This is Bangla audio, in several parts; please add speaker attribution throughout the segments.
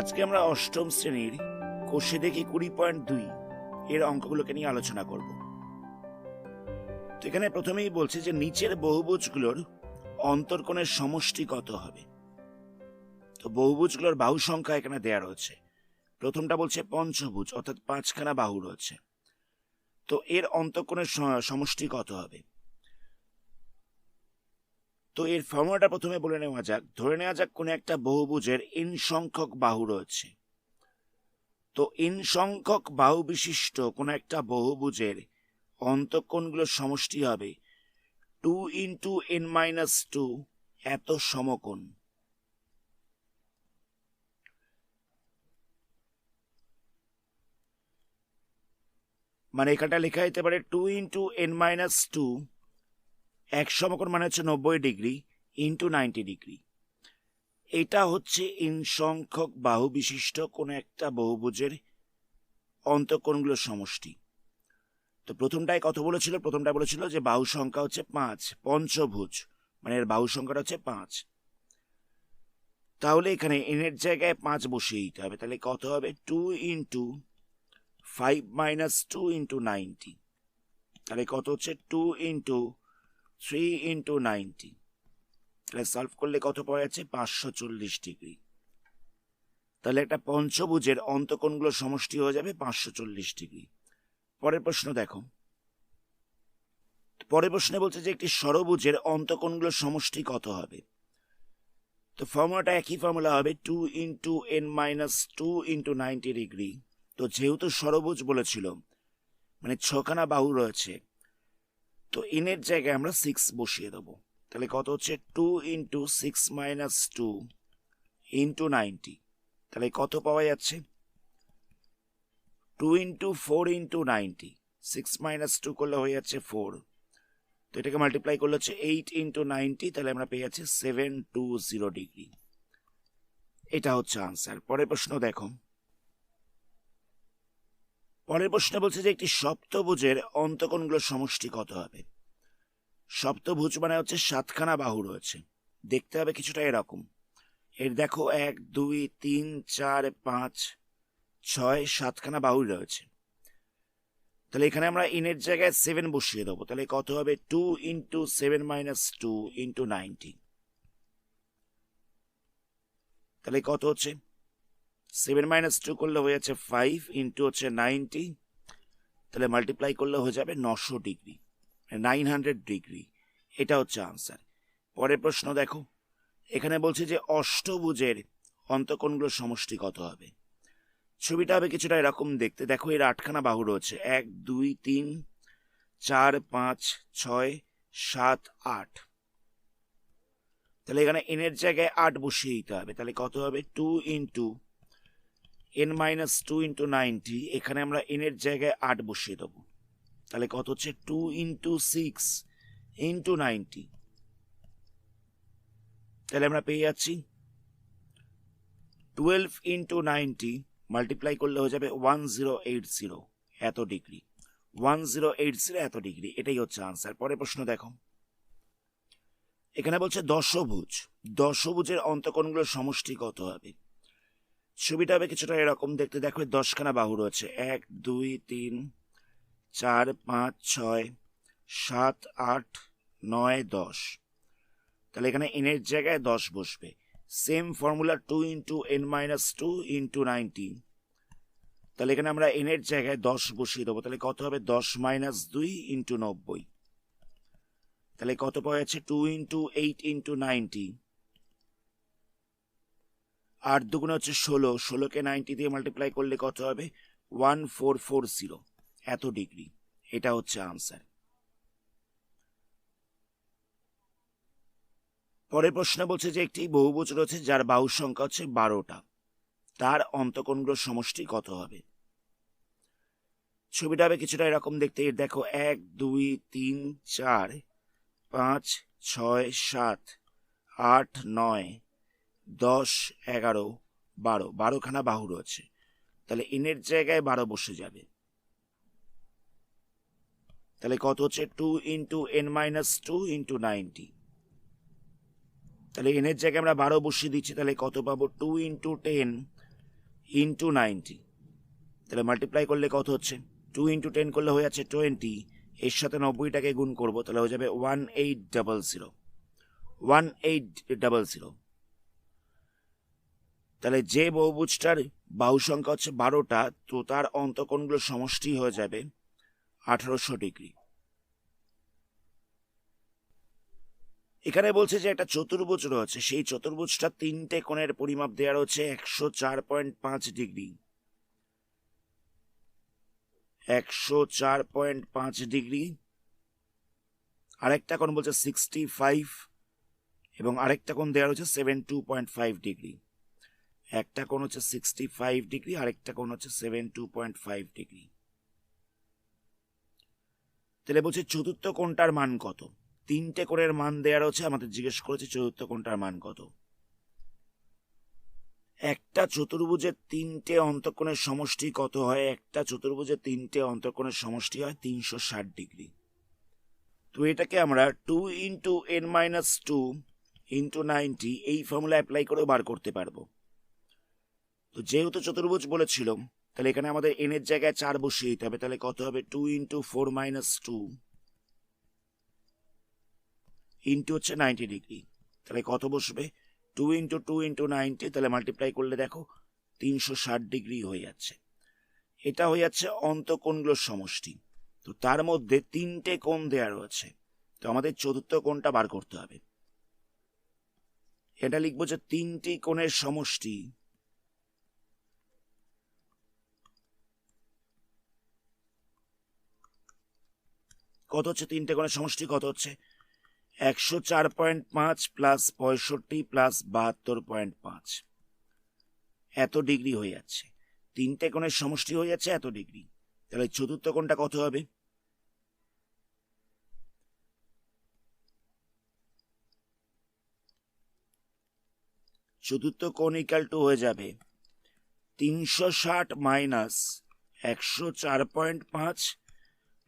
Speaker 1: আজকে আমরা অষ্টম শ্রেণীর কোষে দেখি 20.2 এর অঙ্কগুলোকে নিয়ে আলোচনা করব। তো এখানে প্রথমেই বলছে যে নিচের বহুভুজগুলোর অন্তর্কোণের সমষ্টি কত হবে। তো বহুভুজগুলোর বাহু সংখ্যা এখানে দেয়া রয়েছে। প্রথমটা বলছে পঞ্চভুজ, অর্থাৎ 5খানা বাহু রয়েছে। তো এর অন্তর্কোণের সমষ্টি কত হবে। তো এর ফর্মুলাটা প্রথমে বলে নেওয়া যাক। ধরে নেওয়া যাক কোন একটা বহুভুজের n সংখ্যক বাহু রয়েছে। তো n সংখ্যক বাহু বিশিষ্ট কোন একটা বহুভুজের অন্তঃকোণগুলোর সমষ্টি হবে 2 × n-2 এত সমকোণ। মানে এখানটা লেখা যেতে পারে 2 × n-2 এক সমকোণ মানে হচ্ছে 90 ডিগ্রি ইন্টু 90 ডিগ্রি। এটা হচ্ছে n সংখ্যক বাহু বিশিষ্ট কোন একটা বহুভুজের অন্তঃকোণগুলোর সমষ্টি। তো প্রথমটায় কত বলেছিল? প্রথমটা বলেছিল যে বাহু সংখ্যা হচ্ছে 5, পঞ্চভুজ মানে এর বাহু সংখ্যাটা হচ্ছে 5। তাহলে এখানে n এর জায়গায় 5 বসিয়ে দিতে হবে। তাহলে কত হবে? 2 × 5 - 2 × 90। তাহলে কত হচ্ছে? 2 × 3 × 90। তাহলে সলভ করলে কত পাওয়া যাচ্ছে? 540 ডিগ্রি। তাহলে একটা পঞ্চভুজের অন্তঃকোণগুলোর সমষ্টি হয়ে যাবে 540 ডিগ্রি। পরের প্রশ্ন দেখো। পরের প্রশ্নে বলছে যে একটি ষড়ভুজের অন্তঃকোণগুলোর সমষ্টি কত হবে। তো ফর্মুলাটা একই ফর্মুলা হবে 2 × n-2 × 90 ডিগ্রি। তো যেহেতু ষড়ভুজ বলেছিল মানে 6খানা বাহু রয়েছে, তো n এর জায়গায় আমরা 6 বসিয়ে দেবো। তাহলে কত হচ্ছে? 2 × 6 - 2 × 90। তাহলে কত পাওয়া যাচ্ছে? 2 × 4 × 90। 6 - 2 করলে হয়ে যাচ্ছে 4। তো এটাকে মাল্টিপ্লাই করলে হচ্ছে 8 × 90। তাহলে আমরা পেয়ে যাচ্ছি 720 ডিগ্রি। এটা হচ্ছে আনসার। পরের প্রশ্ন দেখো। পরের প্রশ্ন বলছে যে একটি সপ্তভুজের অন্তঃকোণগুলোর সমষ্টি কত হবে। সপ্তভুজ মানে হচ্ছে 7খানা বাহু রয়েছে। দেখতে হবে কিছুটা এরকম। এর দেখো 1 2 3 4 5 6 7খানা বাহু রয়েছে। তাহলে এখানে আমরা n এর জায়গায় 7 বসিয়ে দেবো। তাহলে কত হবে? 2 × 7 - 2 × 90। তাহলে কত হচ্ছে? 7 - 2 করলে হয়ে যাচ্ছে 5 ইন্টু হচ্ছে 90। তাহলে মাল্টিপ্লাই করলে হয়ে যাবে 900 ডিগ্রি, 900 ডিগ্রি। এটা হচ্ছে আনসার। পরের প্রশ্ন দেখো। এখানে বলছে যে অষ্টভুজের অন্তঃকোণগুলোর সমষ্টি কত হবে। ছবিটা হবে কিছুটা এরকম দেখতে। দেখো এর 8খানা বাহু রয়েছে। 1 2 3 4 5 6 7 8। তাহলে এখানে n এর জায়গায় 8 বসিয়ে দিতে হবে। তাহলে কত হবে? 2 × n-2 × 90। এখানে আমরা n এর জায়গায় 8 বসিয়ে দেবো। তাহলে কত হচ্ছে? 2 × 6 × 90। তাহলে আমরা পেয়ে যাচ্ছি 12 × 90 মাল্টিপ্লাই করলে হয়ে যাবে 1080 এত ডিগ্রি। 1080 এত ডিগ্রি। এটাই হচ্ছে আনসার। পরের প্রশ্ন দেখো। এখানে বলছে দশভুজ। দশভুজের অন্তঃকোণগুলোর সমষ্টি কত হবে। ছবিটা হবে কিছুটা এরকম দেখতে। দেখো 10খানা বাহু রয়েছে। 1 2 3 4 5 6 7 8 9 10। তাহলে এখানে n এর জায়গায় 10 বসবে। Same formula 2 × n-2 × 90। তাহলে এখানে আমরা n এর জায়গায় 10 বসিয়ে দেবো। তাহলে কত হবে? 10 - 2 × 90। তাহলে কত পাওয়া যাচ্ছে? 2 × 8 × 90। 8 দুগুণে হচ্ছে 16। 16কে 90 দিয়ে মাল্টিপ্লাই করলে কত হবে? 1440 এত ডিগ্রি। এটা হচ্ছে আনসার। পরের প্রশ্ন বলছে যে একটি বহুভুজ রয়েছে যার বাহু সংখ্যা হচ্ছে 12টা। তার অন্তঃকোণগুলোর সমষ্টি কত হবে। ছবিটা হবে কিছুটা এরকম দেখতে। দেখো 1 2 3 4 5 6 7 8 9 10 11 12। 12খানা বাহু রয়েছে। তাহলে n এর জায়গায় 12 বসে যাবে। তাহলে কত হচ্ছে? 2 × n-2 × 90। তাহলে n এর জায়গায় আমরা 12 বসিয়ে দিচ্ছি। তাহলে কত পাবো? 2 × 10 ইন্টু 90, তাহলে মাল্টিপ্লাই করলে কত হচ্ছে? 2 ইন্টু 10 করলে হয়ে যাচ্ছে 20, এর সাথে 90টাকে গুণ করবো, তাহলে হয়ে যাবে 1800, 1800। তাহলে যে বহুভুজটার বাহু সংখ্যা হচ্ছে 12টা, তো তার অন্তঃকোণগুলোর সমষ্টি হয়ে যাবে 1800 ডিগ্রি। এখানে বলছে যে একটা চতুর্ভুজ রয়েছে, সেই চতুর্ভুজটা 3টে কোণের পরিমাপ দেওয়া রয়েছে 104.5 ডিগ্রি, 104.5 ডিগ্রি। আরেকটা কোণ বলছে 65 এবং আরেকটা কোণ দেওয়া রয়েছে 72.5 ডিগ্রি। একটা কোণ হচ্ছে 65 ডিগ্রি, আরেকটা কোণ হচ্ছে 72.5 ডিগ্রি। তাহলে বলছে চতুর্থ কোণটার মান কত? 3টে কোণের মান দেওয়া রয়েছে, আমাদের জিজ্ঞেস করেছে চতুর্থ কোণটার মান কত। একটা চতুর্ভুজের 3টে অন্তঃকোণের সমষ্টি কত হয়? একটা চতুর্ভুজের 3টে অন্তঃকোণের সমষ্টি হয় 360 ডিগ্রি। তো এটাকে আমরা 2 ইন্টু n-2 ইন্টু 90 এই ফর্মুলা অ্যাপ্লাই করে বার করতে পারবো। তো যেহেতু চতুর্ভুজ বলেছিল, তাহলে এখানে আমাদের n এর জায়গায় 4 বসিয়ে দিতে হবে। তাহলে কত হবে? 2 ইন্টু 4-2 ইন্টু হচ্ছে 90 ডিগ্রি। তাহলে কত বসবে? 2 ইন্টু 2 ইন্টু 90, তাহলে মাল্টিপ্লাই করলে দেখো 360 ডিগ্রি হয়ে যাচ্ছে। এটা হয়ে যাচ্ছে অন্তঃকোণগুলোর সমষ্টি। তো তার মধ্যে 3টে কোণ দেওয়া রয়েছে, তো আমাদের চতুর্থ কোণটা বার করতে হবে। এটা লিখবো যে 3টি কোণের সমষ্টি কত হচ্ছে? 3টে কোণের সমষ্টি কত হচ্ছে? 104.5 প্লাস 65 প্লাস 72.5, এত ডিগ্রি হয়ে যাচ্ছে। 3টে কোণের সমষ্টি হয়ে যাচ্ছে এত ডিগ্রি। তাহলে চতুর্থ কোণটা কত হবে? চতুর্থ কোণ ইকাল টু হয়ে যাবে 360 মাইনাস 104.5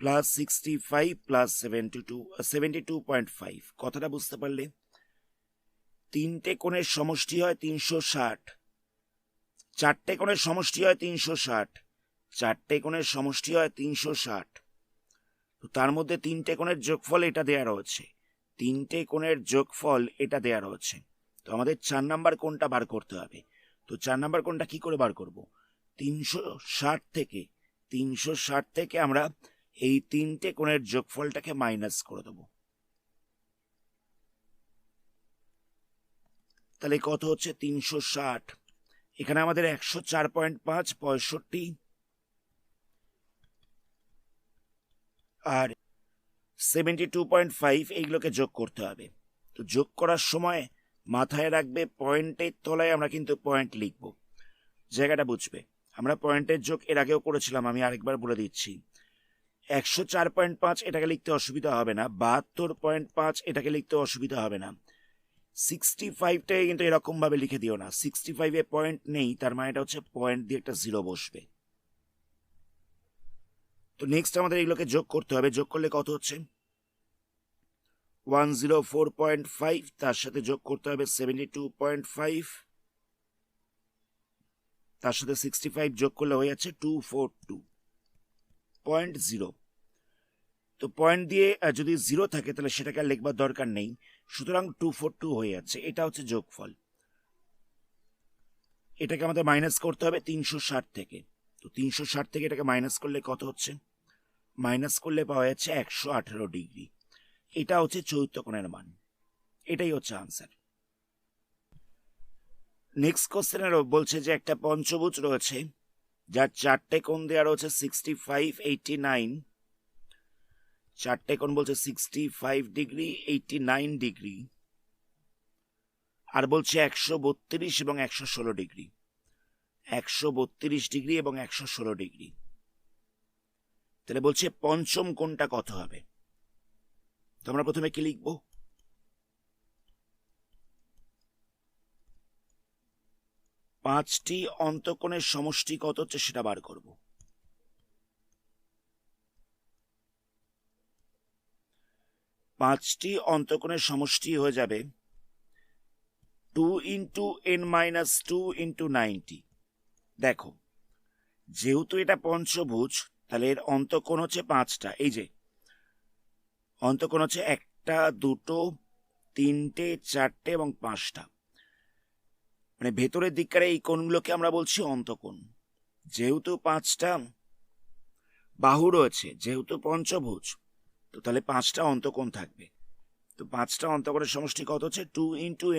Speaker 1: প্লাস 65 প্লাস 72.5। কথাটা বুঝতে পারলে? 3টে কোণের সমষ্টি হয় 360, 4টে কোণের সমষ্টি হয় 360, 4টে কোণের সমষ্টি হয় 360। তো তার মধ্যে 3টে কোণের যোগফল এটা দেয়া রয়েছে, 3টে কোণের যোগফল এটা দেয়া রয়েছে। তো আমাদের 4 নাম্বার কোণটা বার করতে হবে। তো 4 নাম্বার কোণটা কি করে বার করব? 360 থেকে আমরা এই 3টে কোণের যোগফলটাকে মাইনাস করে দেব। তাহলে কত হচ্ছে? 360, এখানে আমাদের 104.5, 65 আর 72.5 এইগুলোকে যোগ করতে হবে। তো যোগ করার সময় মাথায় রাখবে পয়েন্টের তলায় আমরা কিন্তু পয়েন্ট লিখব, জায়গাটা বুঝবে। আমরা পয়েন্টের যোগ এর আগেও করেছিলাম, আমি আরেকবার বলে দিচ্ছি। 104.5 এটাকে লিখতে অসুবিধা হবে না, 72.5 এটাকে লিখতে অসুবিধা হবে না। 65টাকে কিন্তু এরকম ভাবে লিখে দিও না, 65-এ পয়েন্ট নেই, তার মানে এটা হচ্ছে পয়েন্ট দিয়ে একটা জিরো বসবে। তো নেক্সট আমাদের এগুলোকে যোগ করতে হবে। যোগ করলে কত হচ্ছে? 104.5, তার সাথে যোগ করতে হবে 72.5, তার সাথে 65 যোগ করলে হয়ে যাচ্ছে 242.0। তো পয়েন্ট দিয়ে যদি জিরো থাকে তাহলে সেটাকে আর লিখবার দরকার নেই, সুতরাং 242 হয়ে যাচ্ছে। এটা হচ্ছে যোগফল। এটাকে আমাদের মাইনাস করতে হবে 360 থেকে। তো 360 থেকে এটাকে মাইনাস করলে কত হচ্ছে? মাইনাস করলে পাওয়া যাচ্ছে 118 ডিগ্রি। এটা হচ্ছে চতুর্থ কোণের মান, এটাই হচ্ছে আনসার। নেক্সট কোশ্চেনের বলছে যে একটা পঞ্চভুজ রয়েছে যার 4টে কোণ দেওয়া রয়েছে 65, 89, 4টে কোণ বলছে 65 ডিগ্রি, 89 ডিগ্রি, আর বলছে 132 এবং 116 ডিগ্রি, 132 ডিগ্রি এবং 116 ডিগ্রি। তাহলে বলছে পঞ্চম কোণটা কত হবে? তো আমরা প্রথমে কি লিখবো? পাঁচটি অন্তঃকোণের সমষ্টি কত হচ্ছে সেটা বার করব। পাঁচটি অন্তঃকোণের সমষ্টি হয়ে যাবে 2 ইন্টু n-2 ইন্টু 90, দেখো, যেহেতু এটা পঞ্চভুজ, তাহলে এর অন্তঃকোণ হচ্ছে 5টা। এই যে অন্তঃকোণ হচ্ছে 1টা, 2টো, 3টে, 4টে এবং 5টা। মানে ভেতরের দিককার এই কোণগুলোকে আমরা বলছি অন্তঃকোণ। যেহেতু 5টা বাহু রয়েছে, যেহেতু পঞ্চভুজ, তো তাহলে 5টা অন্তঃকোণ থাকবে। তো 5টা অন্তঃকোণের সমষ্টি কত হচ্ছে? 2 × n-2 ×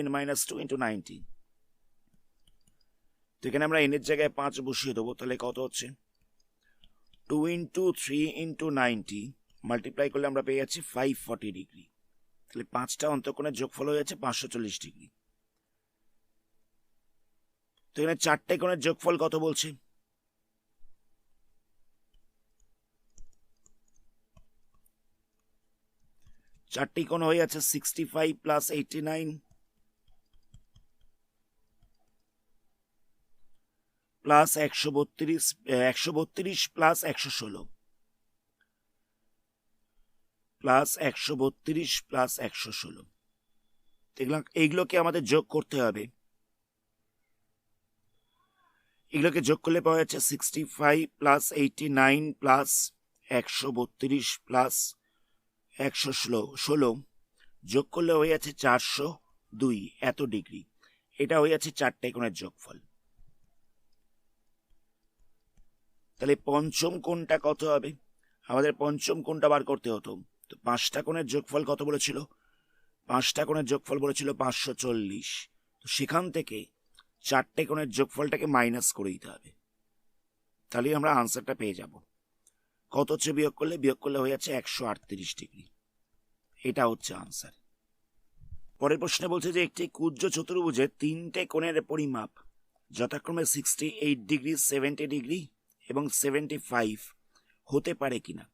Speaker 1: 90। তো এখানে আমরা n এর জায়গায় 5 বসিয়ে দেবো। তাহলে কত হচ্ছে? 2 × 3 × 90 মাল্টিপ্লাই করলে আমরা পেয়ে যাচ্ছি 540 ডিগ্রি। তাহলে 5টা অন্তঃকোণের যোগফল হয়ে যাচ্ছে 540 ডিগ্রি। তো এখানে 4টে কোণের যোগফল কত বলছে? চারটি কোণ হয়ে যাচ্ছে 65 + 89 প্লাস 132 প্লাস 116 প্লাস 132 প্লাস 116। এইগুলোকে আমাদের যোগ করতে হবে। এগুলোকে যোগ করলে পাওয়া যাচ্ছে 65 + 89 প্লাস 132 প্লাস 116 যোগ করলে হয়ে যাচ্ছে 402 এত ডিগ্রি। এটা হয়ে যাচ্ছে 4টে কোণের যোগফল। তাহলে পঞ্চম কোণটা কত হবে? আমাদের পঞ্চম কোণটা বার করতে হতো। তো 5টা কোণের যোগফল কত বলেছিল? 5টা কোণের যোগফল বলেছিল 540। তো সেখান থেকে 4টে কোণের যোগফলটাকে মাইনাস করে দিতে হবে। তাহলেই আমরা আনসারটা পেয়ে যাব। কত হচ্ছে বিয়োগ করলে? বিয়োগ করলে হয়ে যাচ্ছে 138 ডিগ্রি। এটা হচ্ছে আনসার। পরের প্রশ্নে বলছে যে একটি কুজ্জ চতুর্ভুজের 3টে কোণের পরিমাপ যথাক্রমে 68 ডিগ্রি, 70 ডিগ্রি এবং 75 হতে পারে কিনা।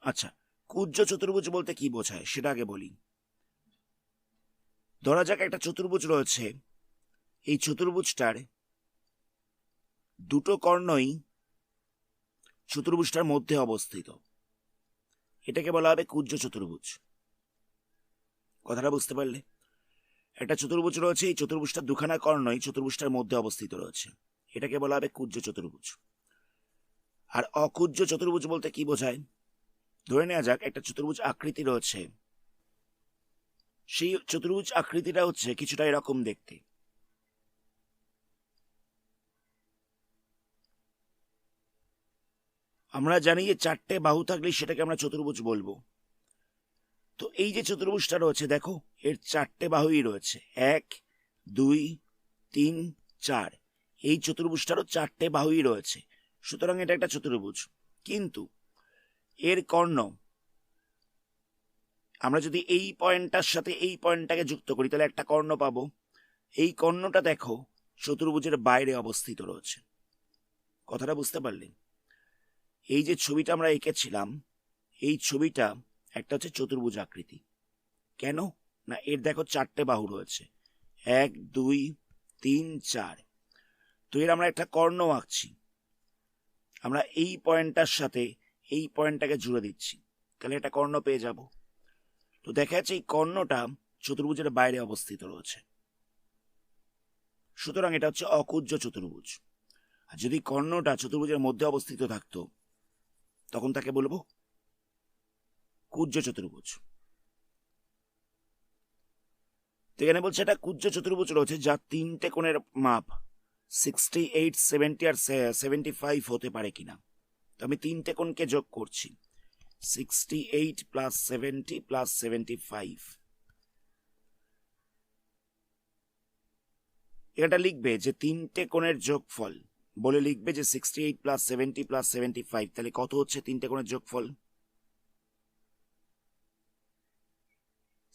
Speaker 1: আচ্ছা, কুজ্জ চতুর্ভুজ বলতে কি বোঝায় সেটা আগে বলি। ধরা যাক একটা চতুর্ভুজ রয়েছে, এই চতুর্ভুজটার দুটো কর্ণই চতুর্ভুজটার মধ্যে অবস্থিত। এটাকে বলা হবে কুজ্জ চতুর্ভুজ। কথাটা বুঝতে পারলে? একটা চতুর্ভুজ রয়েছে, এই চতুর্ভুজটার দুখানা কর্ণই চতুর্ভুজটার মধ্যে অবস্থিত রয়েছে। এটাকে বলা হবে কুজ্জ চতুর্ভুজ। আর অকুজ্জ চতুর্ভুজ বলতে কি বোঝায়? ধরে নেওয়া যাক একটা চতুর্ভুজ আকৃতি রয়েছে, সেই চতুর্ভুজ আকৃতিটা হচ্ছে কিছুটা এরকম দেখতে। আমরা জানি যে 4টে বাহু থাকলে সেটাকে আমরা চতুর্ভুজ বলবো। তো এই যে চতুর্ভুজটা রয়েছে, দেখো এর 4টে বাহুই রয়েছে, 1 2 3 4। এই চতুর্ভুজটারও 4টে বাহুই রয়েছে, সুতরাং এটা একটা চতুর্ভুজ। কিন্তু এর কর্ণ আমরা যদি এই পয়েন্টটার সাথে এই পয়েন্টটাকে যুক্ত করি তাহলে একটা কর্ণ পাবো। এই কর্ণটা দেখো চতুর্ভুজের বাইরে অবস্থিত রয়েছে। কথাটা বুঝতে পারলে? এই যে ছবিটা আমরা এঁকেছিলাম, এই ছবিটা একটা হচ্ছে চতুর্ভুজ আকৃতি। কেন না, এর দেখো 4টে বাহু রয়েছে, 1 2 3 4। তো এর আমরা একটা কর্ণ আঁকছি, আমরা এই পয়েন্টটার সাথে এই পয়েন্টটাকে জুড়ে দিচ্ছি, তাহলে একটা কর্ণ পেয়ে যাব। তো দেখা যাচ্ছে এই কর্ণটা চতুর্ভুজের বাইরে অবস্থিত রয়েছে, সুতরাং এটা হচ্ছে অকুজ্জ চতুর্ভুজ। আর যদি কর্ণটা চতুর্ভুজের মধ্যে অবস্থিত থাকতো তখন তাকে বলবো কুজ্জ চতুর্ভুজ। তো এখানে বলছে এটা কুজ্জ চতুর্ভুজ রয়েছে যার 3টে কোণের মাপ 68 70 আর 75 হতে পারে কিনা। তো আমি 3টে কোণকে যোগ করছি, 68 + 70 + 75। এটা লিখবে যে 3টে কোণের যোগফল বলে লিখবে যে 68 + 70 + 75। তাহলে কত হচ্ছে 3টে কোণের যোগফল?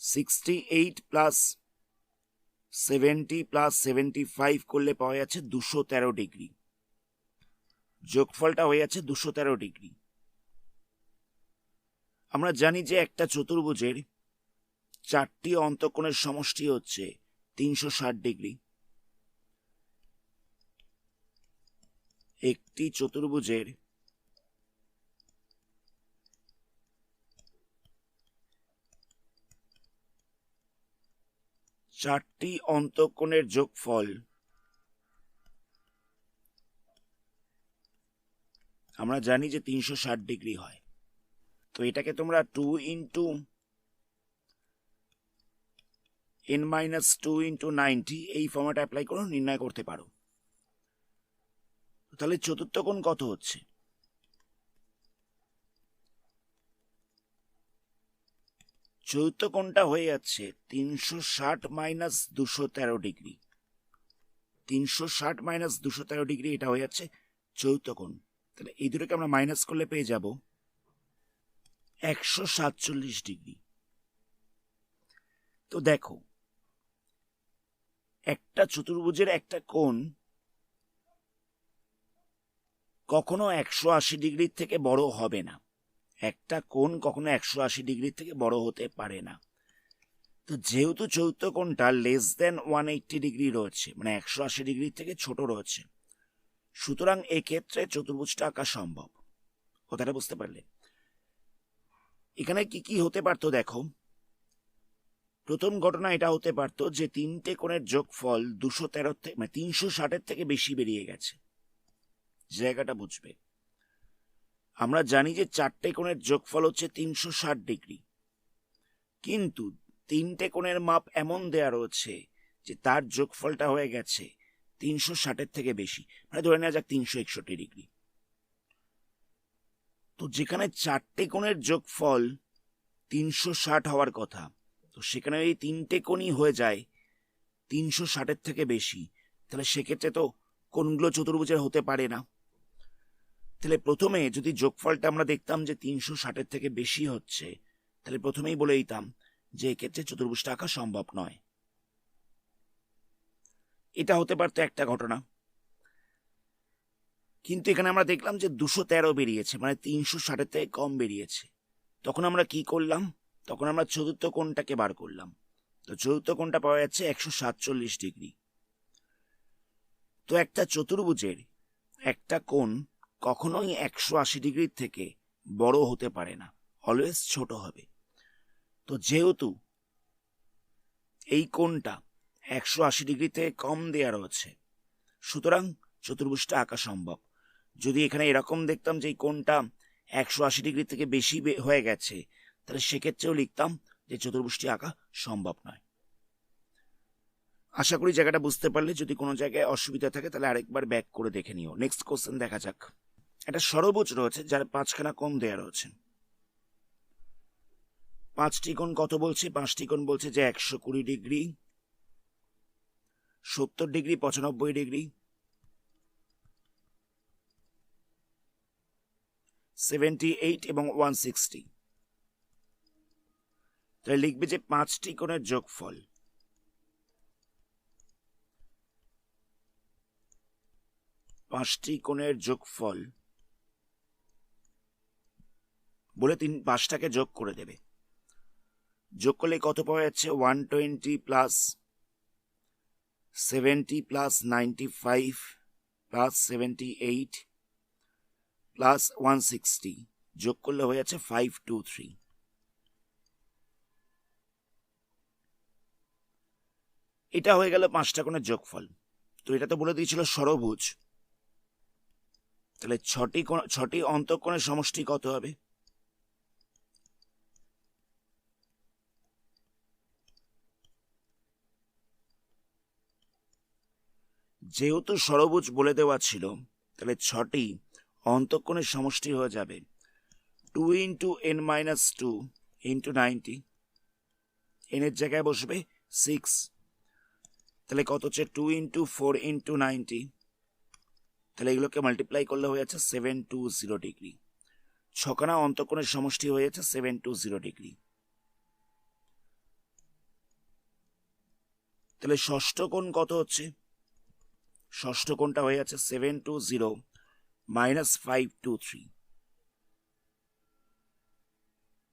Speaker 1: 68 + 70 + 75 করলে পাওয়া যাচ্ছে 213 ডিগ্রি। যোগফলটা হয়ে যাচ্ছে 213 ডিগ্রি। আমরা জানি যে একটা চতুর্ভুজের 4টি অন্তঃকোণের সমষ্টি হচ্ছে 360 ডিগ্রি। একটি চতুর্ভুজের 4টি অন্তঃকোণের যোগফল আমরা জানি যে 360 ডিগ্রি হয়। তো এটাকে তোমরা 2 ইন্টু n-2 ইন্টু 90 এই ফর্মেট অ্যাপ্লাই করে নির্ণয় করতে পারো। তাহলে চতুর্থ কোণ কত হচ্ছে? চতুর্থ কোণটা হয়ে যাচ্ছে 360 মাইনাস 213 ডিগ্রি। 360 মাইনাস 213 ডিগ্রি, এটা হয়ে যাচ্ছে চতুর্থ কোণ। তাহলে এই দুটোকে আমরা মাইনাস করলে পেয়ে যাব 147 ডিগ্রি। তো দেখো, একটা চতুর্ভুজের একটা কোণ কখনো 180 ডিগ্রির থেকে বড় হবে না। একটা কোণ কখনো 180 ডিগ্রির থেকে বড় হতে পারে না। তো যেহেতু চতুর্থ কোণটা লেস দেন 180 ডিগ্রি রয়েছে, মানে 180 ডিগ্রির থেকে ছোট রয়েছে, সুতরাং এক্ষেত্রে চতুর্ভুজটা আঁকা সম্ভব। কথাটা বুঝতে পারলে? এখানে কি কি হতে পারতো দেখো। প্রথম ঘটনা এটা হতে পারতো যে তিনটে কোণের যোগফল 213 থেকে, মানে 360-এর থেকে বেশি বেরিয়ে গেছে। জায়গাটা বুঝবে। আমরা জানি যে চারটে কোণের যোগফল হচ্ছে 360 ডিগ্রি, কিন্তু তিনটে কোণের মাপ এমন দেয়া রয়েছে যে তার যোগফলটা হয়ে গেছে 360-এর থেকে বেশি, মানে ধরে নেওয়া যাক 361 ডিগ্রি। তো যেখানে চারটে কোণের যোগফল 360 হওয়ার কথা, তো সেখানে এই তিনটে কোণই হয়ে যায় 360-এর থেকে বেশি, তাহলে সেক্ষেত্রে তো কোণগুলো চতুর্ভুজের হতে পারে না। তাহলে প্রথমে যদি যোগফলটা আমরা দেখতাম যে 360-এর থেকে বেশি হচ্ছে, তাহলে প্রথমেই বলে দিতাম যে এক্ষেত্রে চতুর্ভুজটা আঁকা সম্ভব নয়। এটা হতে পারতো একটা ঘটনা। কিন্তু এখানে আমরা দেখলাম যে 213 বেরিয়েছে, মানে 360-এর থেকে কম বেরিয়েছে। তখন আমরা কি করলাম? তখন আমরা চতুর্থ কোণটাকে বার করলাম। তো চতুর্থ কোণটা পাওয়া যাচ্ছে 147 ডিগ্রি। তো একটা চতুর্ভুজের একটা কোণ কখনোই 180 ডিগ্রির থেকে বড় হতে পারে না, অলওয়েজ ছোট হবে। তো যেহেতু এই কোণটা 180 ডিগ্রি থেকে কম দেয়া রয়েছে, সুতরাং চতুর্ভুজটা আঁকা সম্ভব। যদি এখানে এরকম দেখতাম যে এই কোণটা 180 ডিগ্রি থেকে বেশি হয়ে গেছে, তাহলে সেক্ষেত্রেও লিখতাম যে চতুর্ভুজটি আঁকা সম্ভব নয়। আশা করি জায়গাটা বুঝতে পারলে। যদি কোনো জায়গায় অসুবিধা থাকে তাহলে আরেকবার ব্যাক করে দেখে নিও। নেক্সট কোশ্চেন দেখা যাক। একটা ষড়ভুজ রয়েছে যার 5খানা কোণ দেয়া রয়েছে। 5টি কোণ কত বলছে? 5টি কোণ বলছে যে 120 ডিগ্রি, 70 ডিগ্রি, 95 ডিগ্রি, 78 এবং 160। তাহলে লিখবে যে 5টি কোণের যোগফল। 5টি কোণের যোগফল বলে 5টাকে যোগ করে দেবে। যোগ করলে কত পাওয়া যাচ্ছে? 120 প্লাস 70 প্লাস 95 প্লাস 78 প্লাস 160, যোগ করলে হয়ে যাচ্ছে 523। এটা হয়ে গেল 5টা কোণের যোগফল। তো এটা তো বলে দিয়েছিল ষড়ভুজ, তাহলে 6টি অন্তঃকোণের সমষ্টি কত হবে? যেহেতু ষড়ভুজ বলে দেওয়া ছিল, তাহলে 6টি অন্তঃকোণের সমষ্টি হয়ে যাবে 2 ইন্টু n-2 ইন্টু 90। n এর জায়গায় বসবে 6, তাহলে কত হচ্ছে? 2 ইন্টু 4 ইন্টু 90। তাহলে এগুলোকে মাল্টিপ্লাই করলে হয়ে যাচ্ছে 720 ডিগ্রি। 6খানা অন্তঃকোণের সমষ্টি হয়ে যাচ্ছে 720 ডিগ্রি। তাহলে ষষ্ঠ কোণ কত হচ্ছে? ষষ্ঠ কোণটা হয়ে যাচ্ছে 720 মাইনাস 523।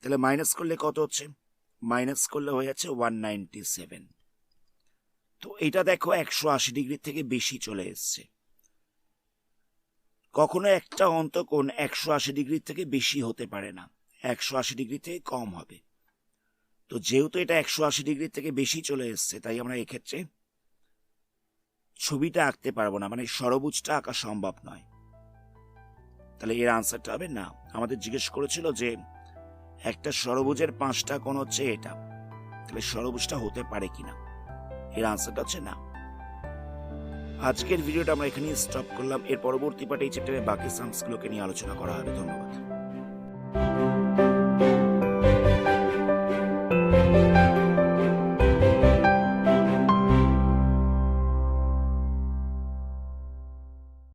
Speaker 1: তাহলে মাইনাস করলে কত হচ্ছে? মাইনাস করলে হয়ে যাচ্ছে 197। তো এটা দেখো 180 ডিগ্রি থেকে বেশি চলে এসছে। কখনো একটা অন্তঃকোণ 180 ডিগ্রি থেকে বেশি হতে পারে না, 180 ডিগ্রি থেকে কম হবে। তো যেহেতু এটা 180 ডিগ্রি থেকে বেশি চলে এসছে, তাই আমরা এক্ষেত্রে ছবিটা আঁকতে পারবো না, মানে ষড়ভুজটা আঁকা সম্ভব নয়। তাহলে এর আনসারটা হবে না। আমাদের জিজ্ঞেস করেছিল যে একটা ষড়ভুজের 5টা কোণ হচ্ছে এটা, তাহলে ষড়ভুজটা হতে পারে কিনা, এর আনসারটা হচ্ছে না। আজকের ভিডিওটা আমরা এখানেই স্টপ করলাম। এর পরবর্তী পার্টে এই চ্যাপ্টারে বাকি সামসগুলোকে নিয়ে আলোচনা করা হবে। ধন্যবাদ।